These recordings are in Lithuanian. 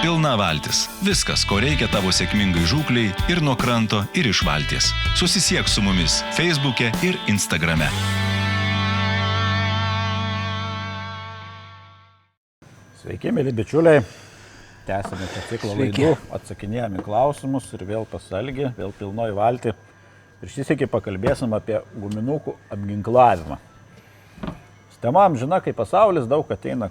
Pilna valtis. Viskas, ko reikia tavo sėkmingai žūkliai ir nuo kranto, ir iš valties. Susisiek su mumis Facebook'e ir Instagram'e. Sveiki, mėly bičiuliai. Tęsime tą ciklą laidų, atsakinėjame klausimus ir vėl pasalgi, vėl pilnoj valti. Ir šį sykį pakalbėsim apie guminukų apginklavimą. Tema amžina, kaip pasaulis, daug ateina,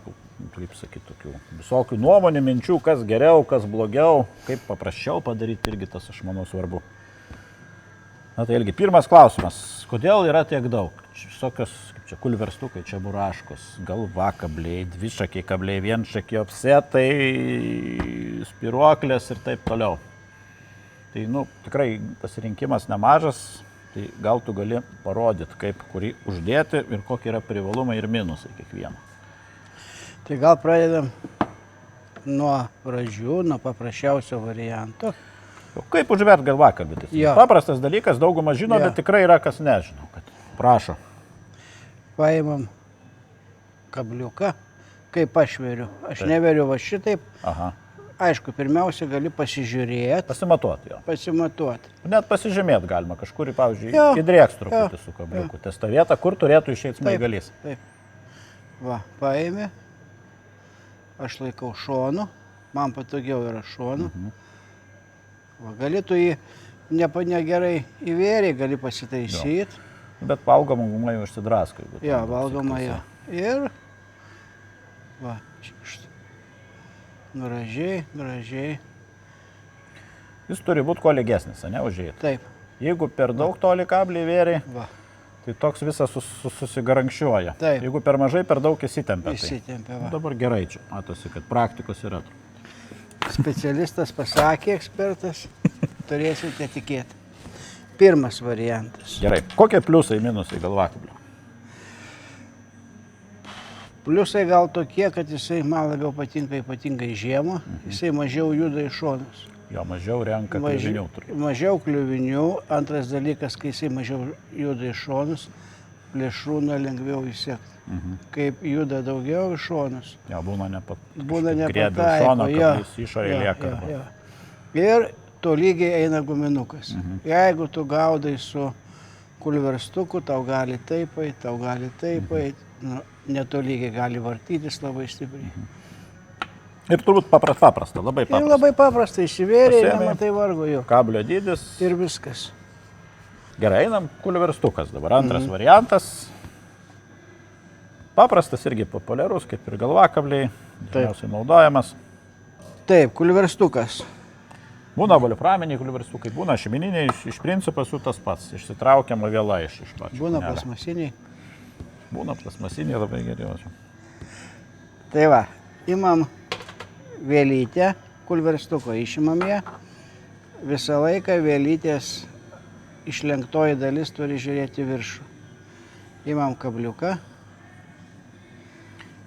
kaip sakyti, tokių visokių nuomonių, minčių, kas geriau, kas blogiau, kaip paprasčiau padaryti, irgi tas, aš manau, svarbu. Na tai irgi pirmas klausimas, kodėl yra tiek daug? Visokios, kaip čia, kulverstukai, čia buraškos, galvakabliai, dvišakiai kabliai, vienšakiai, opsetai, spiruoklės ir taip toliau. Tai, tikrai pasirinkimas nemažas. Tai gal tu gali parodyti, kaip kurį uždėti ir kokie yra privalumai ir minusai kiekvieno. Tai gal pradedam nuo pradžių, nuo paprasčiausio varianto. Kaip užvert galvakablį? Paprastas dalykas, dauguma žino, bet tikrai yra kas nežino. Prašo. Paimam kabliuką, kaip aš veriu. Aš neveriu va šitaip. Aha. Aišku, pirmiausia, gali pasižiūrėti. Pasimatuoti jo. Pasimatuoti. Net pasižymėti galima, kažkur, pavyzdžiui, įdrėks truputį su kabliuku. Ties tą vietą, kur turėtų išeiti smaigalys. Taip. Va, paėmė. Aš laikau šonu. Man patogiau yra šonu. Va, galėtų jį negerai įvėrį, gali pasitaisyti. Bet valgoma guma jau išsidrasko. Jo, valgoma jo. Ir va, gražiai. Jis turi būti kuo lygesnis, ne, užėjai. Taip. Jeigu per daug toli kablį vėrį, tai toks visas susigarankščiuoja. Taip. Jeigu per mažai, per daug įsitempia. Įsitempia, va. Dabar gerai čia, matosi, kad praktikos yra. Specialistas pasakė, ekspertas, turėsite tikėti. Pirmas variantas. Gerai. Kokie pliusai, minusai galvakablio? Pliusai gal tokie, kad jisai man labiau patinka ypatingai žiemą, jisai mažiau juda į šonus. Jo, mažiau renka kliuvinių. Mažiau kliuvinių. Antras dalykas, kai jisai mažiau juda į šonus, plėšrūną lengviau įsekti. Kaip juda daugiau į šonus. Jo, būna nepataiko. Šoną, kad jis išorė lieka. Ir tolygiai eina guminukas. Jeigu tu gaudai su kulverstuku, tau gali taip eit, tau gali taip eit. Netolygiai gali vartytis labai stipriai. Ir turbūt paprasta, labai paprasta. Ir labai paprasta, įsivėrė ir nematai vargo jo. Kablio dydis. Ir viskas. Gerai, einam kulverstukas dabar. Antras variantas. Paprastas irgi populiarus, kaip ir galvakabliai. Dažniausiai naudojamas. Taip, kulverstukas. Būna volframiniai kulverstukai, būna šeimininiai, iš principo su tas pats. Išsitraukiama vėla iš pačio. Būna plasmasiniai. Būna plasmasiniai, labai geriau. Tai va, imam vėlytę, kulverstuko išimam ją. Visą laiką vėlytės išlenktoji dalis turi žiūrėti viršų. Imam kabliuką.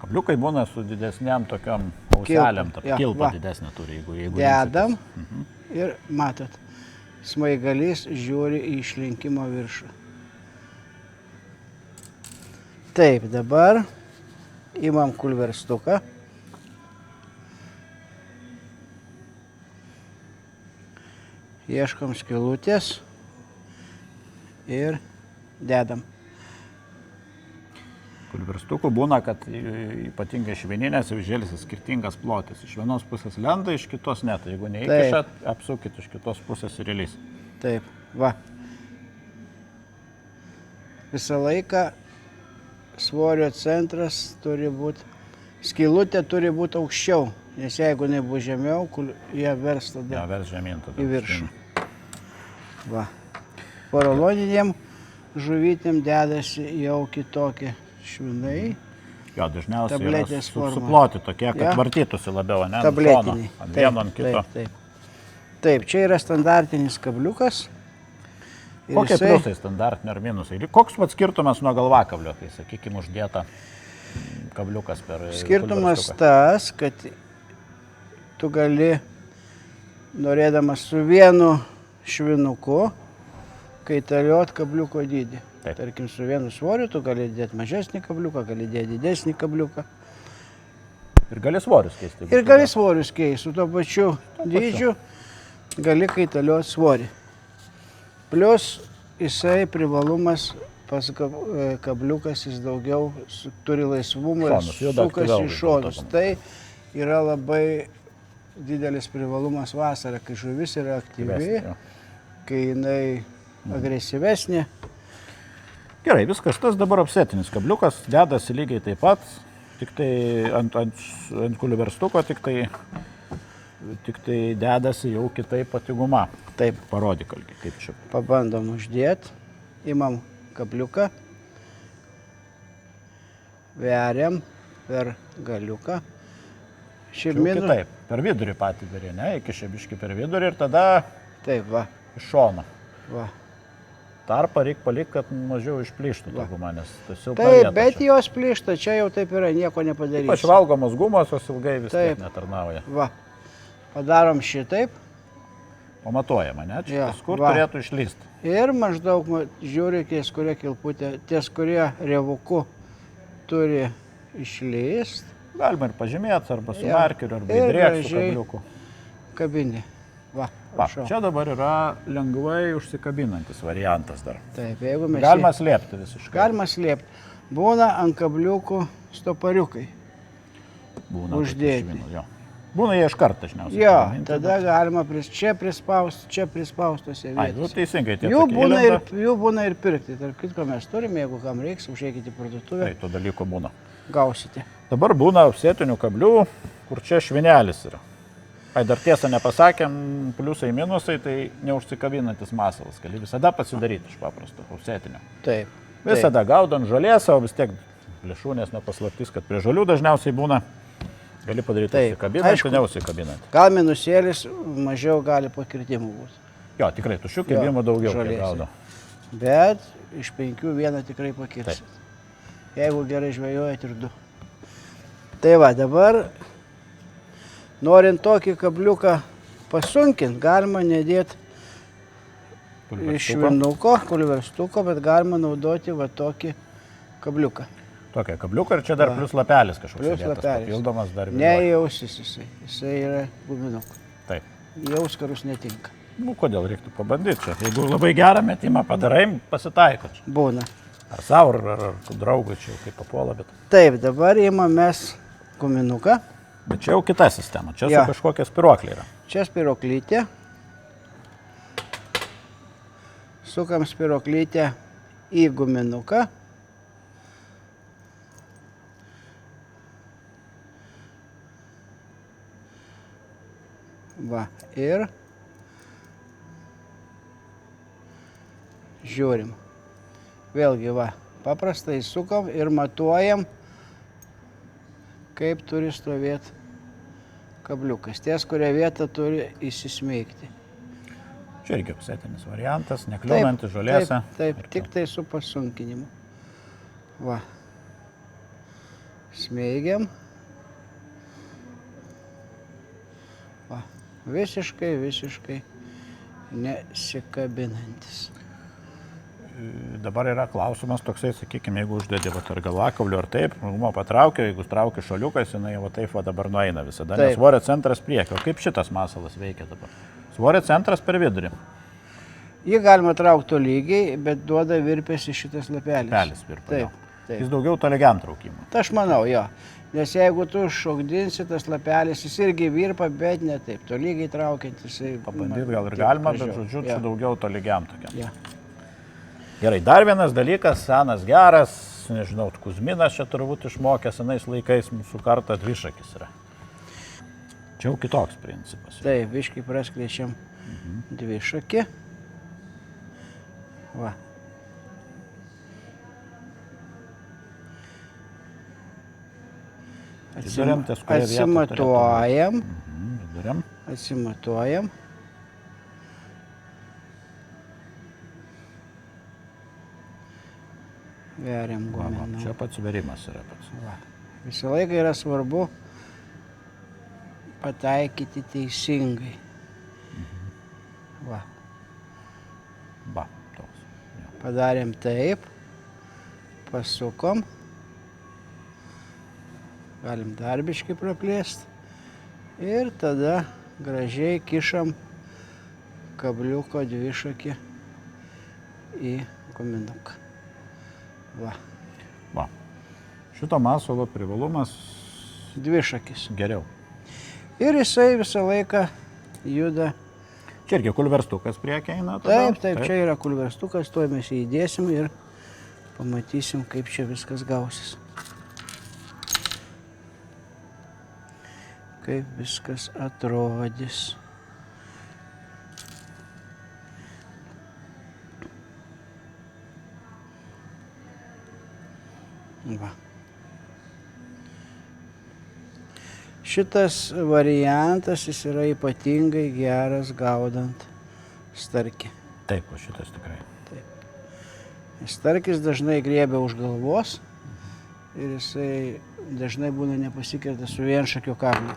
Kabliukai būna su didesniam tokiam auselėm, kilpa didesnė turi, jeigu dedam ir matot, smaigalys žiūri į išlenkimo viršų. Taip, dabar imam kulverstuką. Ieškom skylutės ir dedam. Kulverstukų būna, kad ypatingai švininės užžėlėsi skirtingas plotis. Iš vienos pusės lenda, iš kitos net. Jeigu neįkišat, apsukit iš kitos pusės ir įlys. Taip, va. Visą laiką svorio centras turi būti, skylutė turi būti aukščiau, nes jeigu jinai bus žemiau, ją vers tada. Ją vers žemyn tada. Į viršų. Va. Poroloninėm žuvytėm dedasi jau kitokie švinai. Jo, dažniausiai tabletės yra suploti tokie, kad vartytųsi labiau, ne? Tabletiniai. Ant vieno, ant kito. Taip, čia yra standartinis kabliukas. Kokie pliusai standartiniai ar minusai? Koks pats skirtumas nuo galvakablio, kai, sakykime, uždėta kabliukas per skirtumas tas, kad tu gali, norėdamas su vienu švinuku, kaitaliot kabliuko dydį. Tarkim, su vienu svoriu tu gali dėti mažesnį kabliuką, gali dėti didesnį kabliuką. Ir gali svorius keisti. Ir gali svorius keisti, su to pačiu dydžiu gali kaitalioti svorį. Plius jisai privalumas pas kabliukas, jis daugiau turi laisvumą ir sukasi į šonus. Tai yra labai didelis privalumas vasarą, kai žuvis yra aktyvi, kai jinai agresyvesnė. Gerai, viskas, tas dabar offsetinis kabliukas, dedasi lygiai taip pat, tik tai ant kuliverstuko, tik tai dedasi jau kitaip pati guma. Taip. Parodyk, kaip čia. Pabandom uždėti, imam kabliuką, veriam per galiuką. Kitaip, per vidurį patį darė, ne, iki šebiški per vidurį ir tada taip, va. Iš šono. Va. Tarpą reikia palikti, kad mažiau išplyštų ta guma, nes tas jau taip, bet jos plyšta, čia jau taip yra, nieko nepadarysi. Ypač valgomos gumos, jos ilgai vis tiek netarnauja. Va, padarom šitaip. Pamatuojama, ne? Čia kur turėtų išlysti. Ir maždaug žiūri, ties kurie kilputė, ties kurie revuku turi išlysti. Galima ir pažymėti, arba su markeriu, arba įdrėkštų kabliuku. Kabinė. Va, čia dabar yra lengvai užsikabinantis variantas dar. Taip, jeigu mes... Galima slėpti visiškai. Galima slėpti. Būna ant kabliukų stopariukai. Būna uždėti. Būna jie iš karto dažniausiai. Jo, tada galima čia prispaustose vietose. Teisingai, tie jų būna ir pirkti. Tarp kitko mes turime, jeigu kam reiks, užeikite į parduotuvę. Tai to dalyko būna. Gausite. Dabar būna offsetinių kablių, kur čia švinelis yra. Dar tiesą nepasakėm, pliusai, minusai, tai neužsikabinantis masalas. Gali visada pasidaryti iš paprasto offsetinio. Taip. Visada gaudant žolėsą, o vis tiek plėšūnės nepaslaptis, kad prie žolių dažniausiai būna. Gali padaryti užsikabinantį, neužsikabinantį. Gal minusėlis mažiau gali pakirtimų būti. Jo, tikrai, tušių kirbimų daugiau gaudo. Bet iš 5 vieną tikrai pakirsit. Jeigu gerai žvejojat ir 2. Tai va, dabar, norint tokį kabliuką pasunkinti, galima nedėti iš švinuko, kuliverstuko, bet galima naudoti va tokį kabliuką. Tokia kabliuką ir čia dar plius lapelis kažkoks. Plius lapelis. Papildomas dar vėliau. Nejausis jisai yra guminukas. Taip. Jauskarus netinka. Kodėl reiktų pabandyti čia? Jeigu labai gerą metimą padarai, pasitaiko čia. Būna. Ar savo, ar draugui čia jau kaip papuola, bet... Taip, dabar imamės guminuką. Bet čia jau kita sistema, čia su kažkokia spiruoklė yra. Čia spiroklytė. Sukam spiroklytę į guminuką. Va, ir žiūrim. Vėlgi, va, paprastai sukam ir matuojam, kaip turi stovėti kabliukas. Ties, kurią vietą turi įsismeigti. Čia irgi offsetinis variantas, nekliūnantis žolėse. Taip, tik tai su pasunkinimu. Va. Smeigiam. Va. Visiškai nesikabinantis. Dabar yra klausimas toksai, sakykime, jeigu uždėdė ar galvakablių ar taip, gumą patraukia, jeigu traukia šaliukas, jinai va taip va dabar nueina visada, nes svorio centras priekio. Kaip šitas masalas veikia dabar? Svorio centras per vidurį. Jį galima traukti tolygiai, bet duoda virpėsi šitas lapelis. Lapelis virpa, jo. Taip. Jis daugiau tolygiam traukimui. Tai aš manau, jo. Nes jeigu tu šokdinsi, tas lapelis, jis irgi virpa, bet ne taip. Tolygiai traukiant jisai... Pabandyti gal ir galima, bet žodžiu, čia daugiau tolygiam tokiam. Ja. Gerai, dar vienas dalykas, senas geras, nežinau, Kuzminas čia turbūt išmokęs senais laikais, mūsų kartą dvišakis yra. Čia jau kitoks principas. Taip, biškai prasklečiam dvišakį. Va. Atsimatuojam. Atsimatuojam. Veriam guminuką. Čia pats verimas yra pats. Va. Visą laiką yra svarbu pataikyti teisingai. Va. Va, toks. Ja. Padarėm taip. Pasukom. galim darbiškai praplėsti. Ir tada gražiai kišam kabliuko dvišakį į guminuką. Va. Va. Šito masalo privalumas Dvišakis. geriau. Ir jisai visą laiką juda. Čia irgi kulverstukas priekį eina. Tada? Taip, čia yra kulverstukas, tuoj mes jį įdėsim ir pamatysim, kaip čia viskas gausis. Kaip viskas atrodys. Va. Šitas variantas jis yra ypatingai geras gaudant starkį. Taip, o šitas tikrai. Starkis dažnai griebia už galvos ir jisai dažnai būna nepasikerta su vienšakiu kabliu.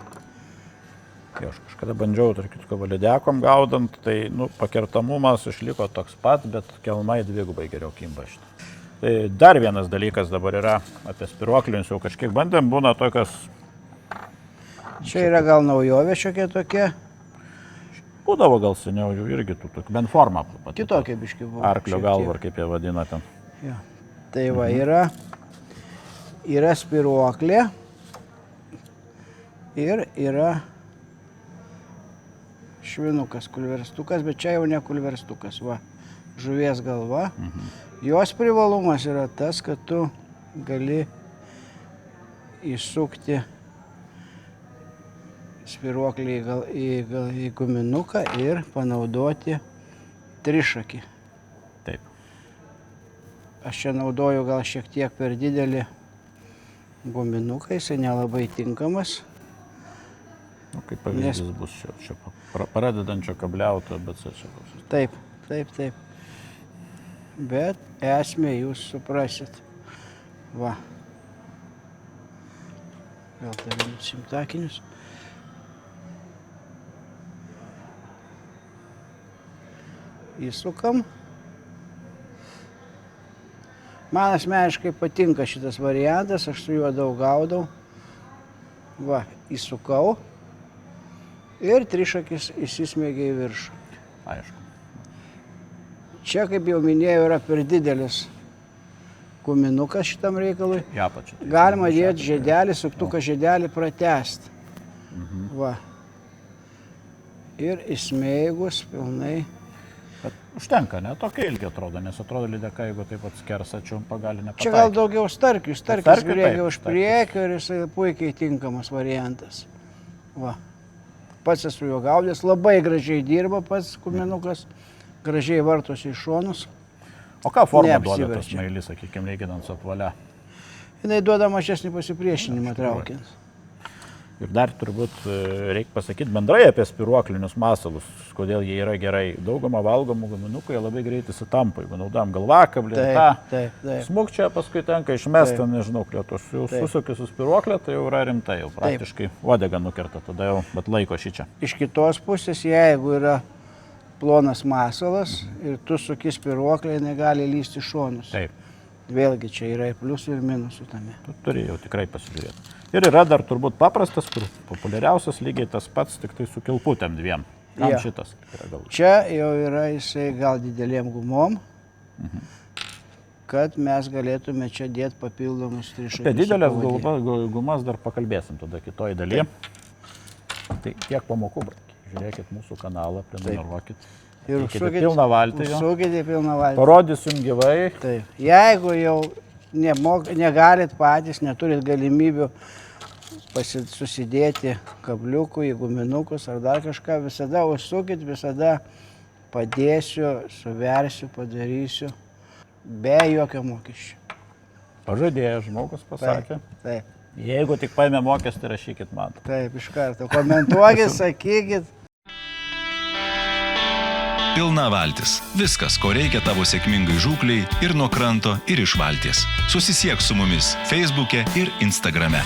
Kai aš kažkada bandžiau, tarp kitko, lydekom gaudant, tai pakertamumas išliko toks pat, bet kelmai dvigubai geriau kimba šitą. Tai dar vienas dalykas dabar yra apie spiruoklinius, jau kažkiek bandėm, būna tokios... Čia yra gal naujovė šiokia tokia. Būdavo gal seniau jų irgi tų tokių, bent forma. Kitokia biški buvo. Arklio galva, ar kaip jie vadina ten. Ja. Tai va, yra spiruoklė ir yra švinukas, kulverstukas, bet čia jau ne kulverstukas, va, žuvies galva. Jos privalumas yra tas, kad tu gali įsukti spiruoklį į guminuką ir panaudoti trišakį. Taip. Aš čia naudoju gal šiek tiek per didelį guminuką, jisai nelabai tinkamas. Kaip pavyzdys bus čia pradedančio kabliauto, bet čia koks. Taip. Bet esmę jūs suprasit. Va. Gal tai simtakinius. Įsukam. Man asmeniškai patinka šitas variantas, aš su juo daug gaudau. Va, įsukau ir trišakis įsismėgia į viršų. Aišku. Čia, kaip jau minėjau, yra per didelis guminukas šitam reikalui. Galima dėti žiedelį, suktuką žiedelį pratęsti. Va. Ir įsmeigus pilnai. Bet užtenka, ne? Tokia ilgi atrodo, nes atrodo lydeka, jeigu taip pat skersa čiumpa, gali nepataikyti. Čia gal daugiau starkis griegia už priekio ir jisai puikiai tinkamas variantas. Va. Pats esu jo gaudęs, labai gražiai dirba pats guminukas, gražiai vartosi iš šonus. O ką formą duoda tas smailis, sakykime, lyginant su apvalia? Jinai duoda mažesnį pasipriešinimą traukiant. Ir dar turbūt reikia pasakyti bendrai apie spiruoklinius masalus, kodėl jie yra gerai. Daugumą valgomų guminukų jie labai greitai sutampa. Jeigu naudojam galvakablį, smukčia, paskui tenka išmesti, nežinau, klėtus. Jau susuki su spiruoklė, tai jau yra rimtai, jau praktiškai uodega nukerta, tada jau, bet laiko šičia. Iš kitos pusės, jeigu yra plonas masalas ir tu suki spiruoklę, jinai gali lysti šonus. Taip. Vėlgi čia yra ir pliusų ir minusų tame. Tu turi jau tikrai pasižiūrėti. Ir yra dar turbūt paprastas, kur populiariausias lygiai tas pats, tik tai su kilputėm dviem. Kam šitas? Čia jau yra jisai gal didelėm gumom, kad mes galėtume čia dėti papildomus trišakius. Apie didelės gumas dar pakalbėsim tada kitoj dalyje. Tai tiek pamokų, žiūrėkit mūsų kanalą, prenumeruokit. Ir užsukite pilną valtį. Parodysim gyvai. Taip. Jeigu jau negalit patys, neturit galimybių susidėti kabliukų į guminukus ar dar kažką, visada užsukit, visada padėsiu, suversiu, padarysiu, be jokio mokesčio. Pažadėjo, žmogus pasakė. Taip. Jeigu tik paėmė mokestį, rašykit man. Taip, iš karto. Komentuokit, sakykit. Pilna valtis. Viskas, ko reikia tavo sėkmingai žūkliai ir nuo kranto, ir iš valties. Susisiek su mumis Facebook'e ir Instagram'e.